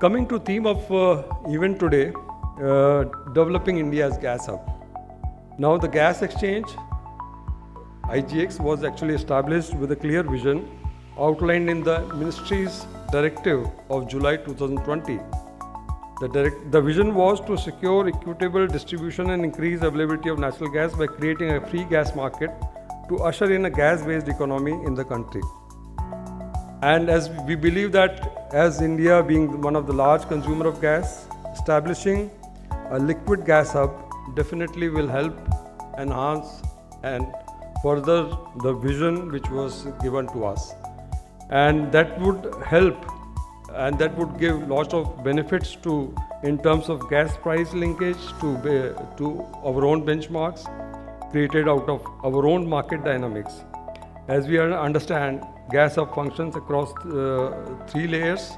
Coming to theme of event today, developing India's gas hub. Now the gas exchange, IGX, was actually established with a clear vision outlined in the Ministry's Directive of July 2020. The vision was to secure equitable distribution and increase availability of natural gas by creating a free gas market to usher in a gas-based economy in the country. And as we believe that as India being one of the large consumer of gas, establishing a liquid gas hub definitely will help enhance and further the vision which was given to us. And that would help and that would give lots of benefits to in terms of gas price linkage to our own benchmarks created out of our own market dynamics. As we understand, gas hub functions across 3 layers,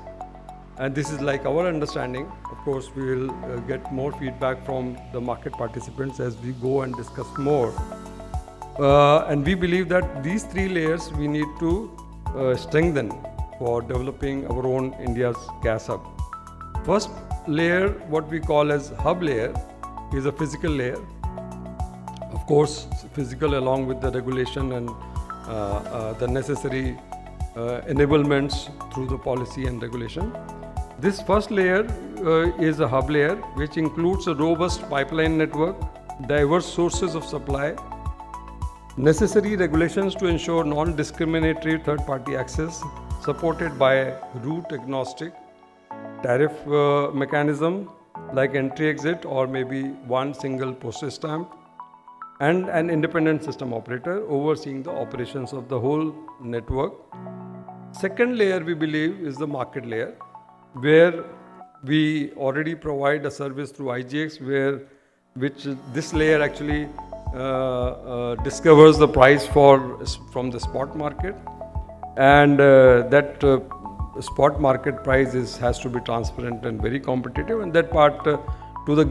and this is like our understanding. Of course, we will get more feedback from the market participants as we go and discuss more. And we believe that these 3 layers we need to strengthen for developing our own India's gas hub. First layer, what we call as hub layer, is a physical layer. Of course, physical along with the regulation and the necessary enablements through the policy and regulation. This first layer is a hub layer which includes a robust pipeline network, diverse sources of supply, necessary regulations to ensure non-discriminatory third-party access, supported by route-agnostic tariff mechanism like entry-exit or maybe one single postage stamp, and an independent system operator overseeing the operations of the whole network. Second layer we believe is the market layer, where we already provide a service through IGX, which this layer actually discovers the price from the spot market, and that spot market price has to be transparent and very competitive, and that part with the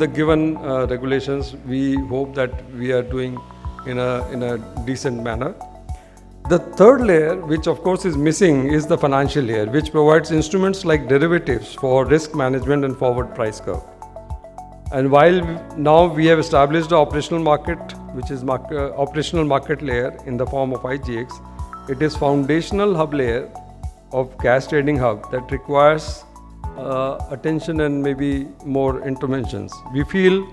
given regulations, we hope that we are doing in a decent manner. The third layer, which of course is missing, is the financial layer, which provides instruments like derivatives for risk management and forward price curve. And while now we have established the operational market, which is operational market layer in the form of IGX, it is foundational hub layer of gas trading hub that requires attention and maybe more interventions. We feel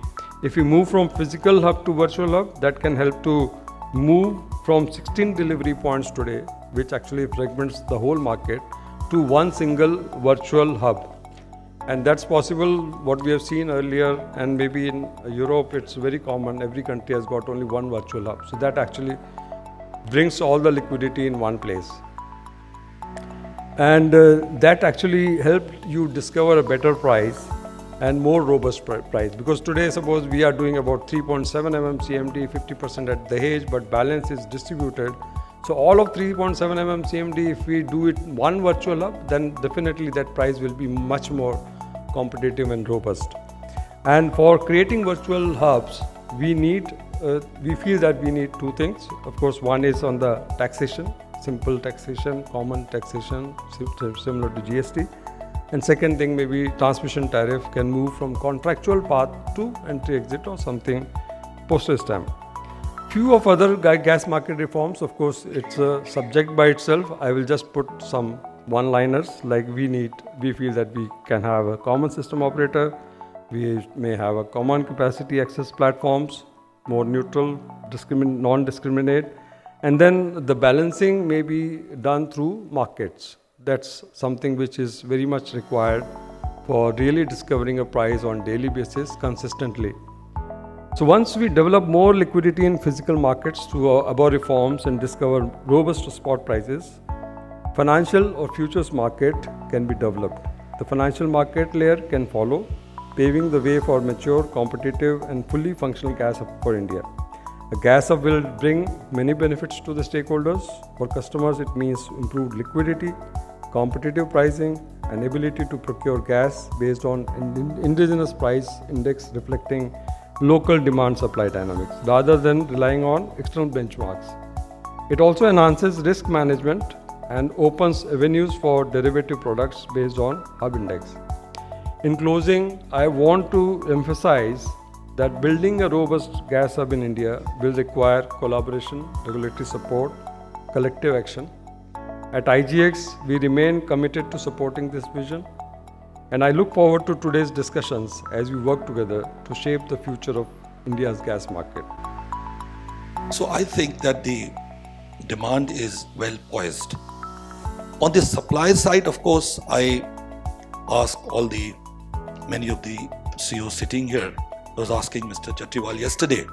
if we move from physical hub to virtual hub, that can help to move from 16 delivery points today, which actually fragments the whole market, to one single virtual hub. And that's possible, what we have seen earlier, and maybe in Europe it's very common, every country has got only one virtual hub. So that actually brings all the liquidity in one place. And that actually helped you discover a better price and more robust price. Because today, suppose we are doing about 3.7 mmCMD, 50% at Dahej, but balance is distributed. So all of 3.7 mmCMD, if we do it one virtual hub, then definitely that price will be much more competitive and robust. And for creating virtual hubs, we feel that we need 2 things. Of course, one is on the taxation, simple taxation, common taxation, similar to GST. And second thing, maybe transmission tariff can move from contractual path to entry-exit or something postage stamp. Few of other gas market reforms, of course, it's a subject by itself. I will just put some one-liners like we feel that we can have a common system operator, we may have a common capacity access platforms, more neutral, non-discriminate, and then the balancing may be done through markets. That's something which is very much required for really discovering a price on daily basis consistently. So once we develop more liquidity in physical markets through above reforms and discover robust spot prices, financial or futures market can be developed. The financial market layer can follow, paving the way for mature, competitive and fully functional gas hub for India. A gas hub will bring many benefits to the stakeholders. For customers, it means improved liquidity, competitive pricing, and ability to procure gas based on indigenous price index reflecting local demand-supply dynamics rather than relying on external benchmarks. It also enhances risk management and opens avenues for derivative products based on hub index. In closing, I want to emphasize that building a robust gas hub in India will require collaboration, regulatory support, collective action. At IGX, we remain committed to supporting this vision, and I look forward to today's discussions as we work together to shape the future of India's gas market. So I think that the demand is well poised. On the supply side, of course, I ask many of the CEOs sitting here. I was asking Mr. Chatiwal yesterday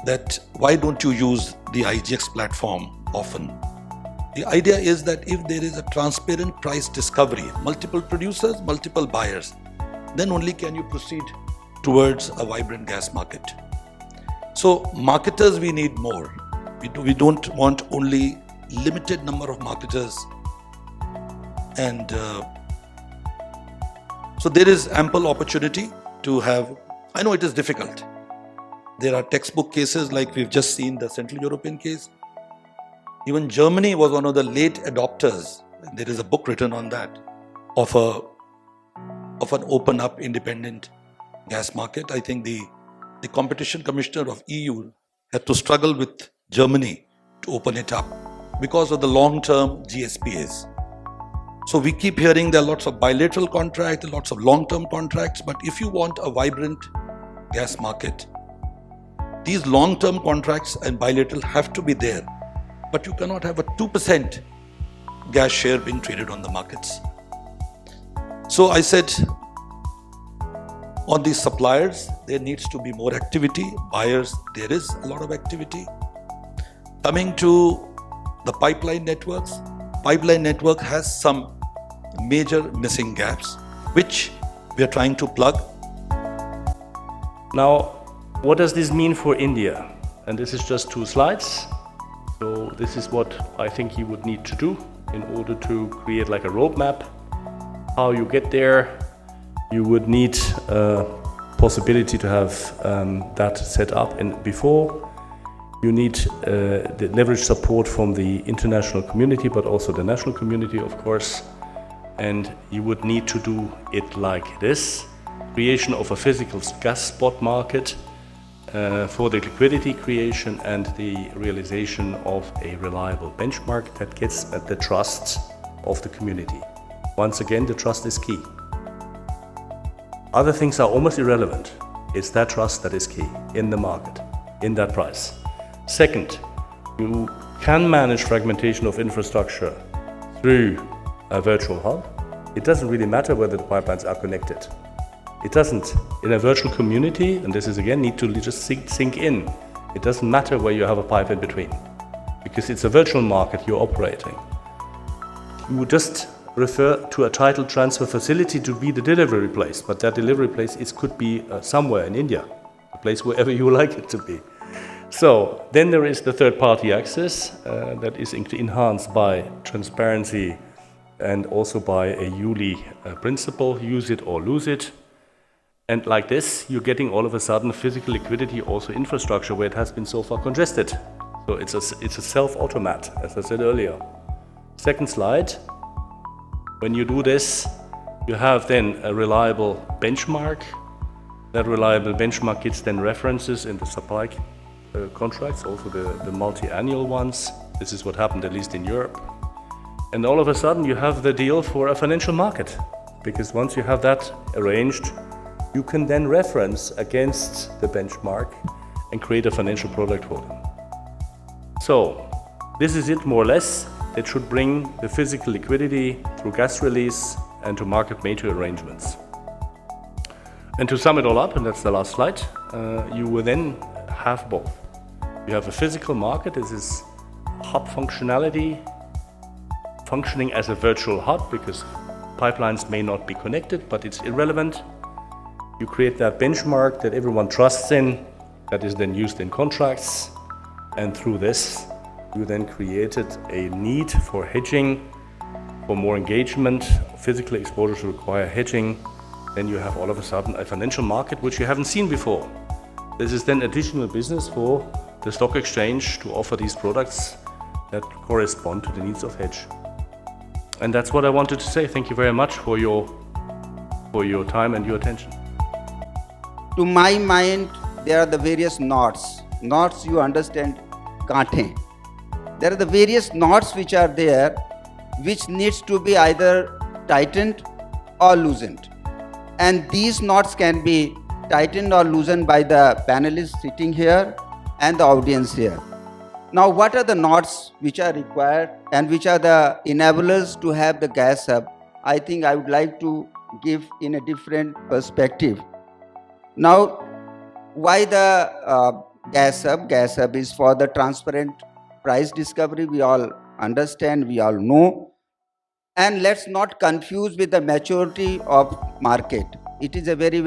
that why don't you use the IGX platform often? The idea is that if there is a transparent price discovery, multiple producers, multiple buyers, then only can you proceed towards a vibrant gas market. So marketers, we need more. We don't want only limited number of marketers, and so there is ample opportunity to have. I know it is difficult. There are textbook cases like we've just seen the Central European case. Even Germany was one of the late adopters. There is a book written on that of an open up independent gas market. I think the competition commissioner of EU had to struggle with Germany to open it up because of the long-term GSPAs. So we keep hearing there are lots of bilateral contracts, lots of long-term contracts, but if you want a vibrant gas market, these long-term contracts and bilateral have to be there, but you cannot have a 2% gas share being traded on the markets. So I said, on these suppliers, there needs to be more activity. Buyers, there is a lot of activity. Coming to the pipeline networks, pipeline network has some major missing gaps, which we are trying to plug. Now, what does this mean for India? And this is just 2 slides. So this is what I think you would need to do in order to create like a roadmap. How you get there, you would need a possibility to have that set up. And before, you need the leverage support from the international community, but also the national community, of course. And you would need to do it like this. Creation of a physical gas spot market for the liquidity creation and the realization of a reliable benchmark that gets at the trust of the community. Once again, the trust is key. Other things are almost irrelevant. It's that trust that is key in the market, in that price. Second, you can manage fragmentation of infrastructure through a virtual hub. It doesn't really matter whether the pipelines are connected. It doesn't. In a virtual community, and this is again need to just sink in, it doesn't matter where you have a pipe in between, because it's a virtual market you're operating. You would just refer to a title transfer facility to be the delivery place, but that delivery place could be somewhere in India, a place wherever you like it to be. So then there is the third-party access that is enhanced by transparency and also by a ULI principle, use it or lose it. And like this, you're getting all of a sudden physical liquidity, also infrastructure where it has been so far congested. So it's a self-automat, as I said earlier. Second slide. When you do this, you have then a reliable benchmark. That reliable benchmark gets then references in the supply contracts, also the multi-annual ones. This is what happened at least in Europe. And all of a sudden you have the deal for a financial market, because once you have that arranged, you can then reference against the benchmark and create a financial product for them. So this is it more or less. That should bring the physical liquidity through gas release and to market maker arrangements. And to sum it all up, and that's the last slide, you will then have both. You have a physical market. This is hub functionality, functioning as a virtual hub because pipelines may not be connected, but it's irrelevant. You create that benchmark that everyone trusts in, that is then used in contracts, and through this, you then created a need for hedging, for more engagement. Physical exposures require hedging. Then you have all of a sudden a financial market which you haven't seen before. This is then additional business for the stock exchange to offer these products that correspond to the needs of hedge. And that's what I wanted to say. Thank you very much for your time and your attention. To my mind, there are the various knots. Knots, you understand, gaanthein. There are the various knots which are there, which needs to be either tightened or loosened. And these knots can be tightened or loosened by the panelists sitting here and the audience here. Now, what are the knots which are required and which are the enablers to have the gas hub? I think I would like to give in a different perspective. Now, why the gas hub? Gas hub is for the transparent price discovery. We all understand, we all know. And let's not confuse with the maturity of market. It is a very,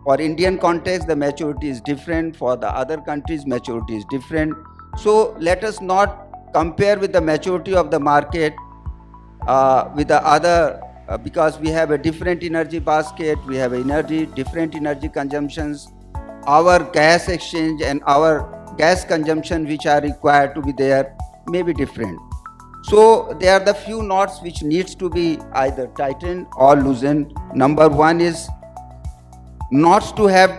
for Indian context, the maturity is different. For the other countries, maturity is different. So let us not compare with the maturity of the market with the other, because we have a different energy basket, we have different energy consumptions. Our gas exchange and our gas consumption which are required to be there may be different. So there are the few knots which needs to be either tightened or loosened. Number one is not to have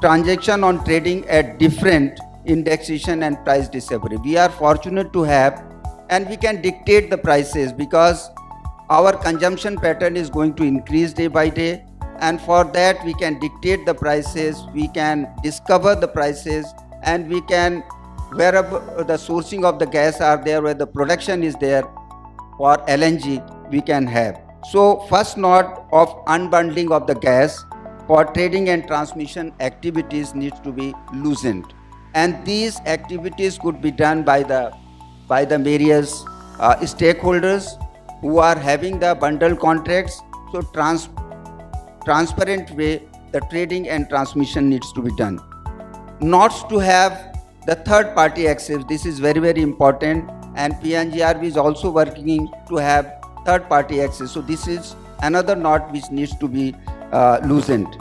transaction on trading at different indexation and price discovery. We are fortunate to have, and we can dictate the prices because our consumption pattern is going to increase day by day, and for that we can dictate the prices, we can discover the prices, and we can, wherever the sourcing of the gas are there, where the production is there for LNG, we can have. So first knot of unbundling of the gas for trading and transmission activities needs to be loosened, and these activities could be done by the various stakeholders who are having the bundle contracts. So transparent way the trading and transmission needs to be done. Not to have the third party access. This is very important, and PNGRB is also working to have third party access. So this is another knot which needs to be loosened.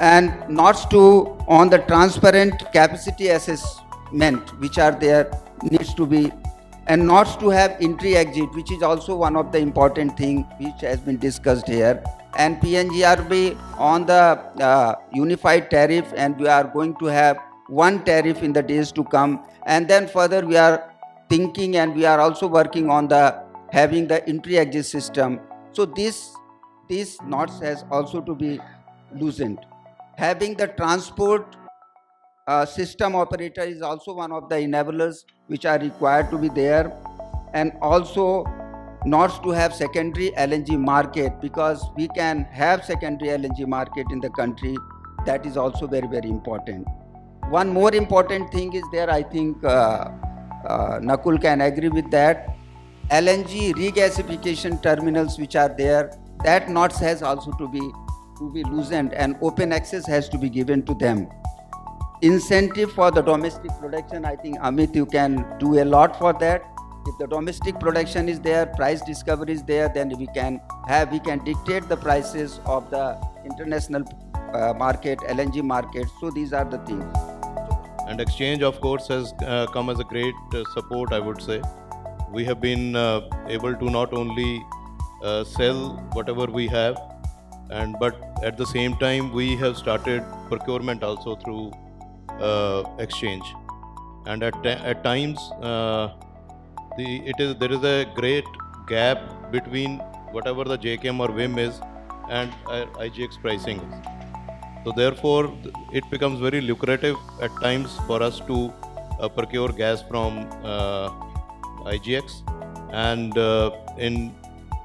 And knots to on the transparent capacity assessment which are there needs to be, and not to have entry exit, which is also one of the important thing which has been discussed here. And PNGRB on the unified tariff, and we are going to have one tariff in the days to come. And then further we are thinking, and we are also working on the having the entry exit system. So these knots has also to be loosened. Having the transport system operator is also one of the enablers which are required to be there, and also not to have secondary LNG market, because we can have secondary LNG market in the country. That is also very important. One more important thing is there, I think Nakul can agree with that. LNG regasification terminals which are there, that knots has also to be loosened, and open access has to be given to them. Incentive for the domestic production, I think Amit, you can do a lot for that. If the domestic production is there, price discovery is there, then we can dictate the prices of the international market, LNG market. So these are the things. And exchange, of course, has come as a great support, I would say. We have been able to not only sell whatever we have, but at the same time we have started procurement also through exchange. And at times there is a great gap between whatever the JKM or WIM is and IGX pricing is. So therefore it becomes very lucrative at times for us to procure gas from IGX, and in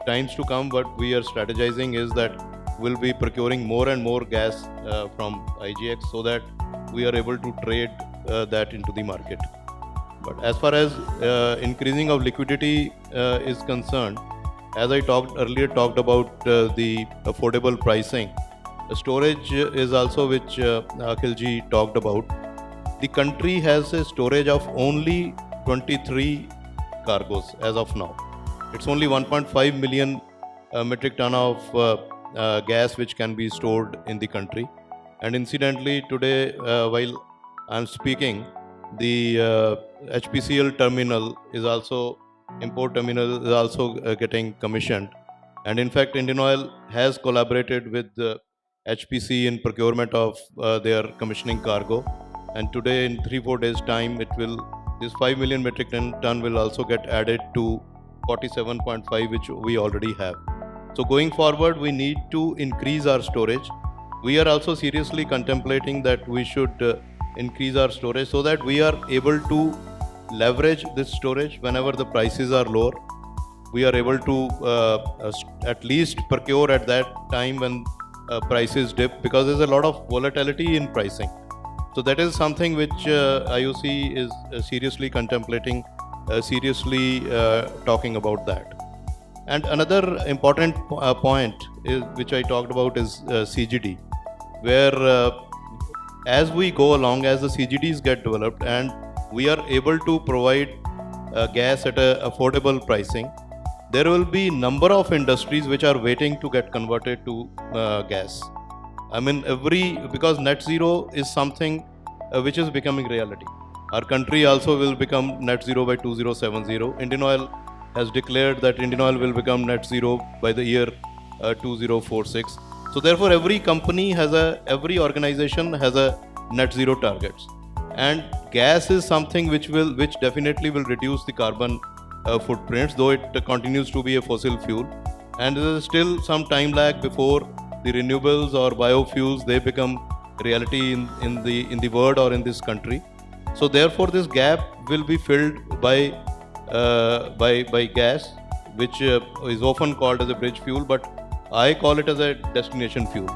times to come what we are strategizing is that we'll be procuring more and more gas from IGX, so that we are able to trade that into the market. But as far as increasing of liquidity is concerned, as I earlier talked about the affordable pricing, storage is also which Akhil ji talked about. The country has a storage of only 23 cargoes as of now. It's only 1.5 million metric ton of gas which can be stored in the country. And incidentally, today while I'm speaking, the HPCL terminal is also, import terminal is also getting commissioned. And in fact, Indian Oil has collaborated with HPC in procurement of their commissioning cargo. And today, in 3-4 days' time, this 5 million metric ton will also get added to 47.5, which we already have. So going forward, we need to increase our storage. We are also seriously contemplating that we should increase our storage so that we are able to leverage this storage whenever the prices are lower. We are able to at least procure at that time when prices dip, because there's a lot of volatility in pricing. So that is something which IOC is seriously contemplating, seriously talking about that. And another important point which I talked about is CGD, where as we go along, as the CGDs get developed and we are able to provide gas at an affordable pricing, there will be number of industries which are waiting to get converted to gas. I mean, because net zero is something which is becoming reality. Our country also will become net zero by 2070. Indian Oil has declared that Indian Oil will become net zero by the year 2046. So therefore, every company every organization has a net zero targets. And gas is something which definitely will reduce the carbon footprints, though it continues to be a fossil fuel. And there is still some time lag before the renewables or biofuels, they become reality in the world or in this country. So therefore, this gap will be filled by gas, which is often called as a bridge fuel, but I call it as a destination fuel.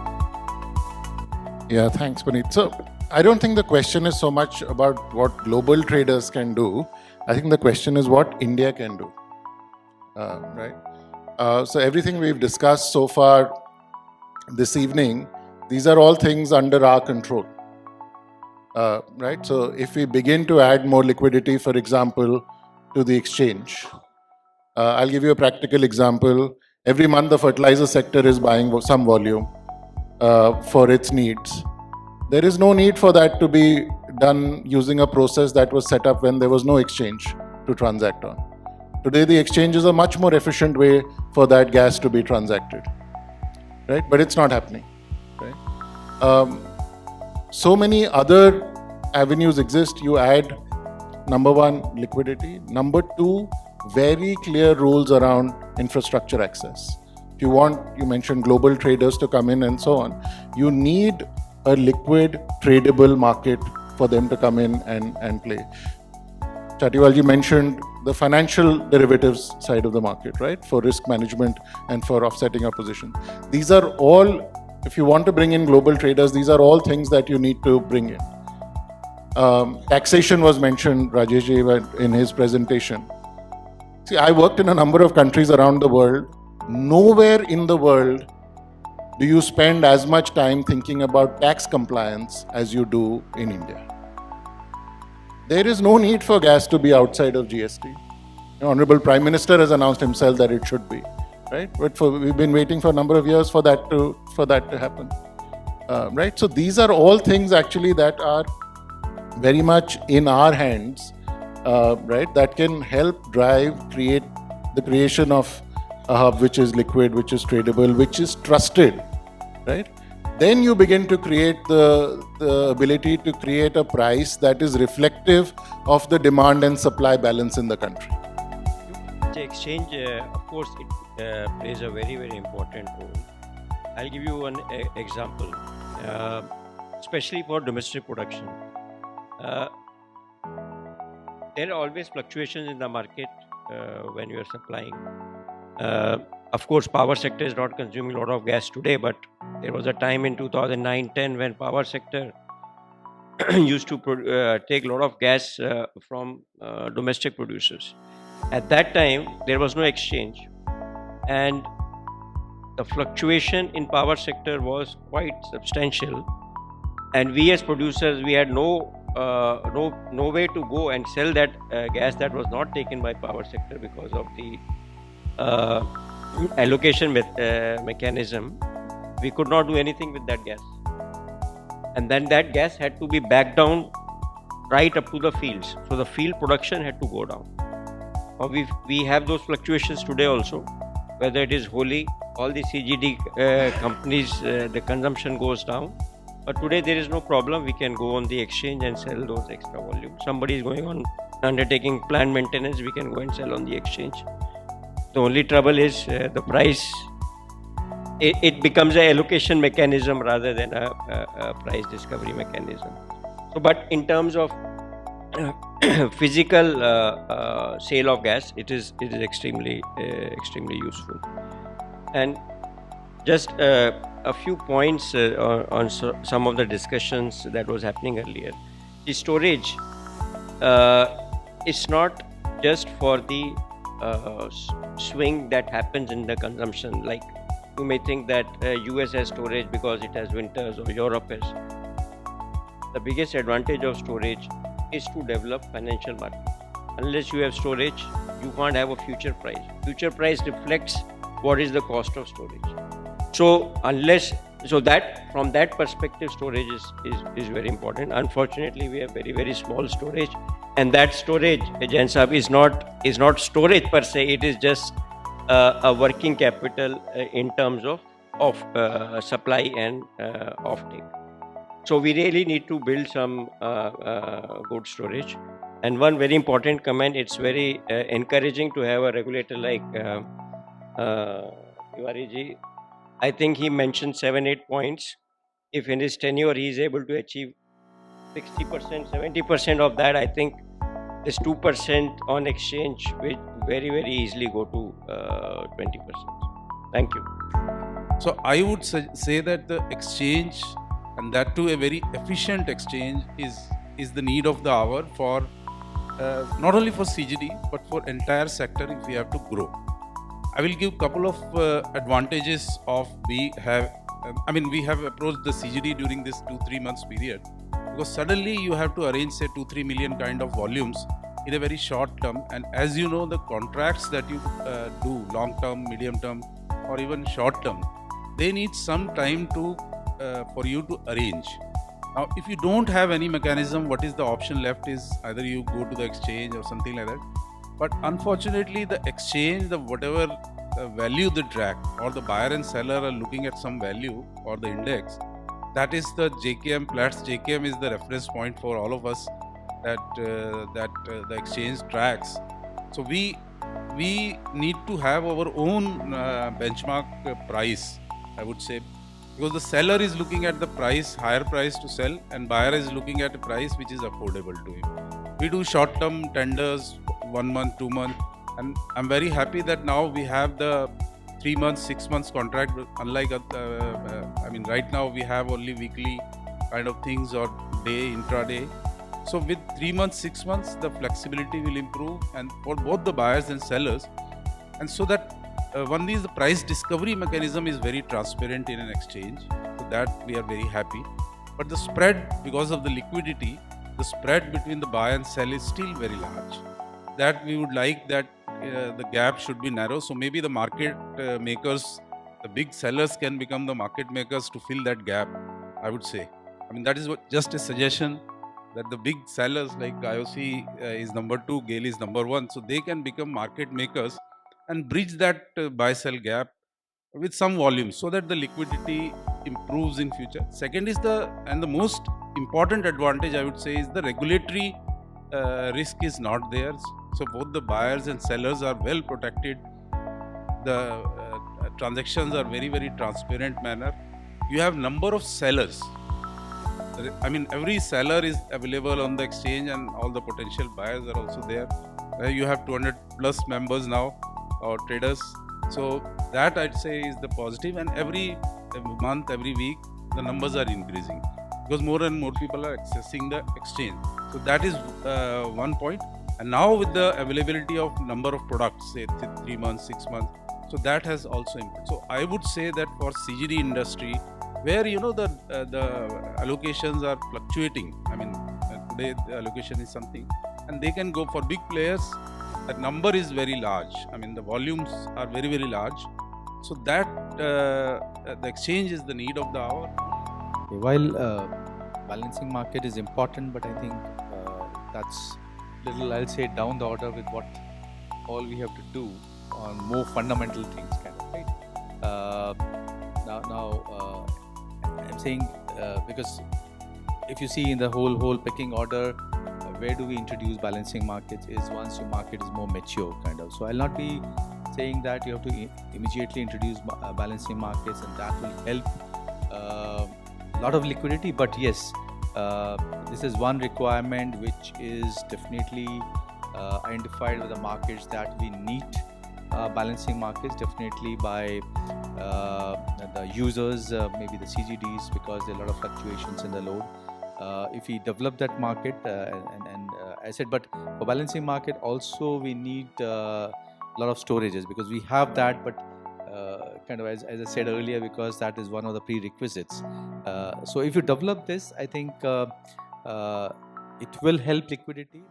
Yeah, thanks, Puneet. So I don't think the question is so much about what global traders can do. I think the question is what India can do, right? So everything we've discussed so far this evening, these are all things under our control, right? So if we begin to add more liquidity, for example, to the exchange, I'll give you a practical example. Every month the fertilizer sector is buying some volume for its needs. There is no need for that to be done using a process that was set up when there was no exchange to transact on. Today the exchange is a much more efficient way for that gas to be transacted, right? But it's not happening, right? So many other avenues exist. You add, number one, liquidity. Number two, very clear rules around infrastructure access. If you want, you mentioned global traders to come in and so on. You need a liquid, tradable market for them to come in and play. Chatiwalji mentioned the financial derivatives side of the market, right? For risk management and for offsetting our position. These are all, if you want to bring in global traders, these are all things that you need to bring in. Taxation was mentioned, Rajesh Ji, in his presentation. See, I worked in a number of countries around the world. Nowhere in the world do you spend as much time thinking about tax compliance as you do in India. There is no need for gas to be outside of GST. The Honorable Prime Minister has announced himself that it should be, right? But we've been waiting for a number of years for that to happen, right? So these are all things actually that are very much in our hands, right? That can help create the creation of a hub which is liquid, which is tradable, which is trusted, right? Then you begin to create the ability to create a price that is reflective of the demand and supply balance in the country. The exchange, of course, it plays a very, very important role. I'll give you one example, especially for domestic production. There are always fluctuations in the market when you are supplying. Of course, power sector is not consuming a lot of gas today, but there was a time in 2009-10 when power sector used to take a lot of gas from domestic producers. At that time, there was no exchange, and the fluctuation in power sector was quite substantial. And we as producers, we had no way to go and sell that gas that was not taken by power sector because of the allocation mechanism. We could not do anything with that gas, and then that gas had to be backed down right up to the fields. So the field production had to go down. We have those fluctuations today also, whether it is wholly, all the CGD companies, the consumption goes down. But today there is no problem. We can go on the exchange and sell those extra volumes. Somebody is going on undertaking plant maintenance, we can go and sell on the exchange. The only trouble is the price. It becomes an allocation mechanism rather than a price discovery mechanism. So, but in terms of physical sale of gas, it is extremely useful. And just a few points on some of the discussions that was happening earlier. The storage is not just for the swing that happens in the consumption. Like you may think that US has storage because it has winters or Europe has. The biggest advantage of storage is to develop financial market. Unless you have storage, you can't have a future price. Future price reflects what is the cost of storage. So that from that perspective, storage is very important. Unfortunately, we have very small storage, and that storage, Jain Sahab, is not storage per se. It is just a working capital in terms of supply and offtake. So we really need to build some good storage. And one very important comment, it's very encouraging to have a regulator like Tiwari ji. I think he mentioned 7-8 points. If in his tenure he is able to achieve 60%, 70% of that, I think this 2% on exchange will very easily go to 20%. Thank you. So I would say that the exchange, and that too a very efficient exchange, is the need of the hour for not only for CGD but for entire sector if we have to grow. I will give couple of advantages of we have approached the CGD during this 2-3 months period, because suddenly you have to arrange say 2-3 million kind of volumes in a very short term, and as you know the contracts that you do long term, medium term or even short term, they need some time to for you to arrange. Now if you don't have any mechanism, what is the option left is either you go to the exchange or something like that. But unfortunately the exchange, the whatever value they track, or the buyer and seller are looking at some value or the index, that is the JKM. Platts JKM is the reference point for all of us that the exchange tracks. So we need to have our own benchmark price, I would say, because the seller is looking at the price, higher price to sell, and buyer is looking at a price which is affordable to him. We do short-term tenders, 1 month, 2 months, and I'm very happy that now we have the 3 months, 6 months contract. Unlike right now we have only weekly kind of things or day, intraday. So with 3 months, 6 months, the flexibility will improve, and for both the buyers and sellers, and so that one is the price discovery mechanism is very transparent in an exchange. So that we are very happy. But the spread, because of the liquidity, the spread between the buy and sell is still very large. That we would like that the gap should be narrow. So maybe the market makers, the big sellers can become the market makers to fill that gap, I would say. I mean, that is just a suggestion, that the big sellers like IOC is number 2, GAIL is number 1. So they can become market makers and bridge that buy-sell gap with some volume so that the liquidity improves in future. Second is the most important advantage, I would say, is the regulatory risk is not there. So both the buyers and sellers are well protected. The transactions are very transparent manner. You have number of sellers. I mean, every seller is available on the exchange, and all the potential buyers are also there. You have 200 plus members now, or traders. So that I'd say is the positive, and every month, every week, the numbers are increasing because more and more people are accessing the exchange. So that is one point. And now with the availability of number of products, say 3 months, 6 months, so that has also improved. So I would say that for CGD industry, where the allocations are fluctuating. I mean, today the allocation is something, and they can go for big players. That number is very large. I mean, the volumes are very large. So that the exchange is the need of the hour. While balancing market is important, but I think that's little, I'll say, down the order with what all we have to do on more fundamental things, kind of, right? I'm saying because if you see in the whole pecking order, where do we introduce balancing markets is once your market is more mature, kind of. So I'll not be saying that you have to immediately introduce balancing markets and that will help a lot of liquidity, but yes, this is one requirement which is definitely identified with the markets that we need balancing markets, definitely by the users, maybe the CGDs, because there are a lot of fluctuations in the load. If we develop that market, and I said, but for balancing market also we need a lot of storages, because we have that, but kind of as I said earlier, because that is one of the prerequisites. So if you develop this, I think it will help liquidity.